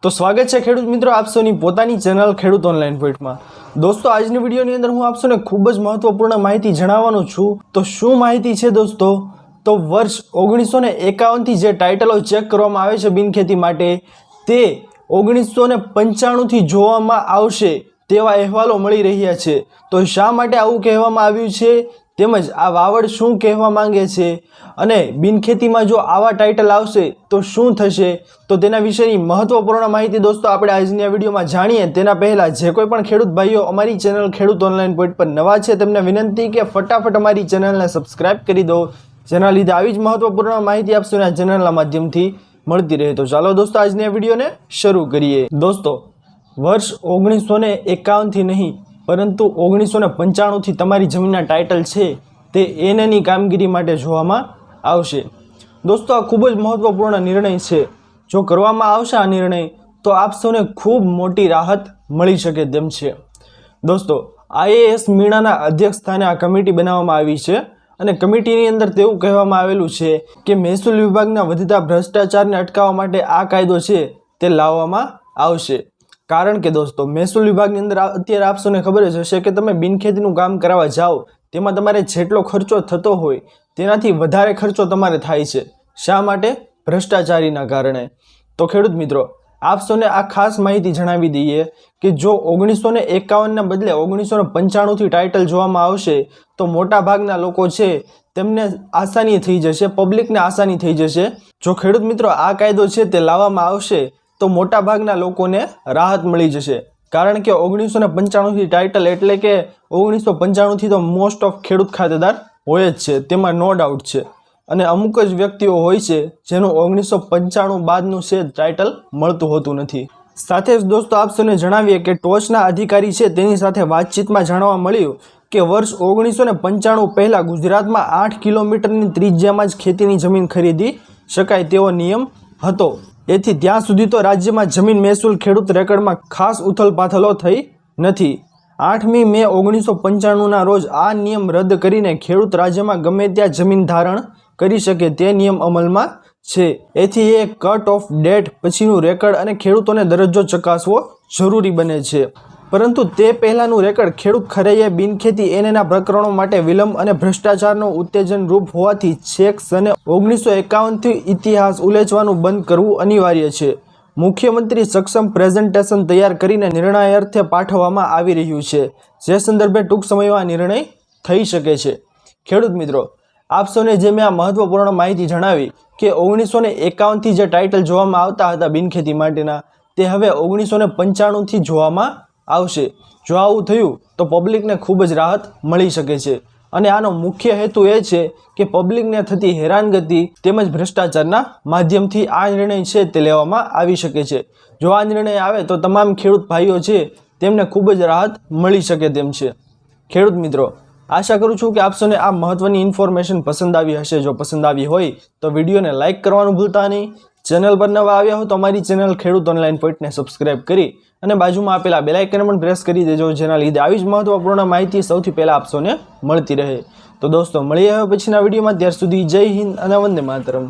તો સ્વાગત છે ખેડૂત મિત્રો આપ સૌની પોતાની ચેનલ ખેડૂત ઓનલાઈન પોઈન્ટમાં। દોસ્તો આજની વિડીયોની અંદર હું આપ સૌને ખૂબ જ મહત્વપૂર્ણ માહિતી જણાવવાનો છું। તો શું માહિતી છે દોસ્તો? તો વર્ષ 1951 થી જે ટાઇટલો ચેક કરવામાં આવે છે બિનખેતી માટે તે 1995 થી જોવામાં આવશે તેવા અહેવાલો મળી રહ્યા છે। તો શા માટે આવું કહેવામાં આવ્યું છે તેમજ આ વાવડ શું કહેવા માંગે છે અને બિનખેતીમાં જો આવા ટાઇટલ આવશે તો શું થશે, તો તેના વિશેની મહત્વપૂર્ણ માહિતી દોસ્તો આપણે આજની આ વિડીયોમાં જાણીએ। તેના પહેલાં જે કોઈ પણ ખેડૂત ભાઈઓ અમારી ચેનલ ખેડૂત ઓનલાઈન પોઈન્ટ પર નવા છે તેમને વિનંતી કે ફટાફટ અમારી ચેનલને સબસ્ક્રાઇબ કરી દો, જેના લીધે આવી જ મહત્વપૂર્ણ માહિતી આપશો આ ચેનલના માધ્યમથી મળતી રહે। તો ચાલો દોસ્તો આજની આ વિડીયોને શરૂ કરીએ। દોસ્તો વર્ષ 1951 થી નહીં પરંતુ 1995 થી તમારી જમીનના ટાઇટલ છે તે એનએની કામગીરી માટે જોવામાં આવશે। દોસ્તો આ ખૂબ જ મહત્વપૂર્ણ નિર્ણય છે। જો કરવામાં આવશે આ નિર્ણય તો આપ સૌને ખૂબ મોટી રાહત મળી શકે તેમ છે। દોસ્તો IAS મીણાના અધ્યક્ષ સ્થાને આ કમિટી બનાવવામાં આવી છે અને કમિટીની અંદર તેવું કહેવામાં આવેલું છે કે મહેસૂલ વિભાગના વધતા ભ્રષ્ટાચારને અટકાવવા માટે આ કાયદો છે તે લાવવામાં આવશે। કારણ કે દોસ્તો મહેસૂલ વિભાગની અંદર અત્યારે આપ સૌને ખબર જ હશે કે તમે બિનખેતીનું કામ કરાવવા જાઓ તેમાં તમારે જેટલો ખર્ચો થતો હોય તેનાથી વધારે ખર્ચો તમારે થાય છે। શા માટે? ભ્રષ્ટાચારીના કારણે। તો ખેડૂત મિત્રો આપ સૌને આ ખાસ માહિતી જણાવી દઈએ કે જો 1951ના બદલે 1995 થી ટાઇટલ જોવામાં આવશે તો મોટા ભાગના લોકો છે તેમને આસાની થઈ જશે, પબ્લિકને આસાની થઈ જશે। જો ખેડૂત મિત્રો આ કાયદો છે તે લાવવામાં આવશે તો મોટા ભાગના લોકોને રાહત મળી જશે। કારણ કે 1995 થી ટાઇટલ એટલે કે 1995 થી તો મોસ્ટ ઓફ ખેડૂત ખાતેદાર હોય જ છે, તેમાં નો ડાઉટ છે। અને અમુક જ વ્યક્તિઓ હોય છે જેનું 1995 બાદનું છે ટાઇટલ મળતું હોતું નથી। સાથે જ દોસ્તો આપ સૌને જણાવીએ કે ટોચના અધિકારી છે તેની સાથે વાતચીતમાં જાણવા મળ્યું કે વર્ષ 1995 પહેલાં ગુજરાતમાં 8 કિલોમીટરની ત્રિજ્યામાં જ ખેતીની જમીન ખરીદી શકાય તેવો નિયમ હતો। એથી ત્યાં સુધી તો રાજ્યમાં જમીન મહેસૂલ ખેડૂત રેકર્ડમાં ખાસ ઉથલપાથલો થઈ નથી। 8મી મે 1995ના રોજ આ નિયમ રદ કરીને ખેડૂત રાજ્યમાં ગમે ત્યાં જમીન ધારણ કરી શકે તે નિયમ અમલમાં છે। એથી એ કટ ઓફ ડેટ પછીનું રેકર્ડ અને ખેડૂતોને દરજ્જો ચકાસવો જરૂરી બને છે। પરંતુ તે પહેલાંનું રેકર્ડ ખેડૂત ખરૈયે બિનખેતી એનએના પ્રકરણો માટે વિલંબ અને ભ્રષ્ટાચારનો ઉત્તેજન રૂપ હોવાથી છેક સને 1951થી ઇતિહાસ ઉલેચવાનું બંધ કરવું અનિવાર્ય છે। મુખ્યમંત્રી સક્ષમ પ્રેઝન્ટેશન તૈયાર કરીને નિર્ણયાર્થે પાઠવવામાં આવી રહ્યું છે, જે સંદર્ભે ટૂંક સમયમાં નિર્ણય થઈ શકે છે। ખેડૂત મિત્રો આપ સૌને જે મેં આ મહત્વપૂર્ણ માહિતી જણાવી કે 1951 થી જે ટાઇટલ જોવામાં આવતા હતા બિનખેતી માટેના તે હવે 1995 થી જોવામાં આવશે। જો આવું થયું તો પબ્લિકને ખૂબ જ રાહત મળી શકે છે અને આનો મુખ્ય હેતુ એ છે કે પબ્લિકને થતી હેરાનગતિ તેમજ ભ્રષ્ટાચારના માધ્યમથી આ નિર્ણય છે તે લેવામાં આવી શકે છે। જો આ નિર્ણય આવે તો તમામ ખેડૂત ભાઈઓ છે તેમને ખૂબ જ રાહત મળી શકે તેમ છે। ખેડૂત મિત્રો આશા કરું છું કે આપ સૌને આ મહત્વની ઇન્ફોર્મેશન પસંદ આવી હશે। જો પસંદ આવી હોય તો વિડીયોને લાઇક કરવાનું ભૂલતા નહીં। ચેનલ પર નવા આવ્યા હો તો અમારી ચેનલ ખેડૂત ઓનલાઈન પોઈન્ટને સબસ્ક્રાઇબ કરી અને બાજુમાં આપેલા બેલ આઇકન પણ પ્રેસ કરી દેજો, જેના લીધે આવી જ મહત્વપૂર્ણ માહિતી સૌથી પહેલાં આપ સૌને મળતી રહે। તો દોસ્તો મળીએ હવે પછીના વિડીયોમાં, ત્યાર સુધી જય હિન્દ અને વંદે માતરમ।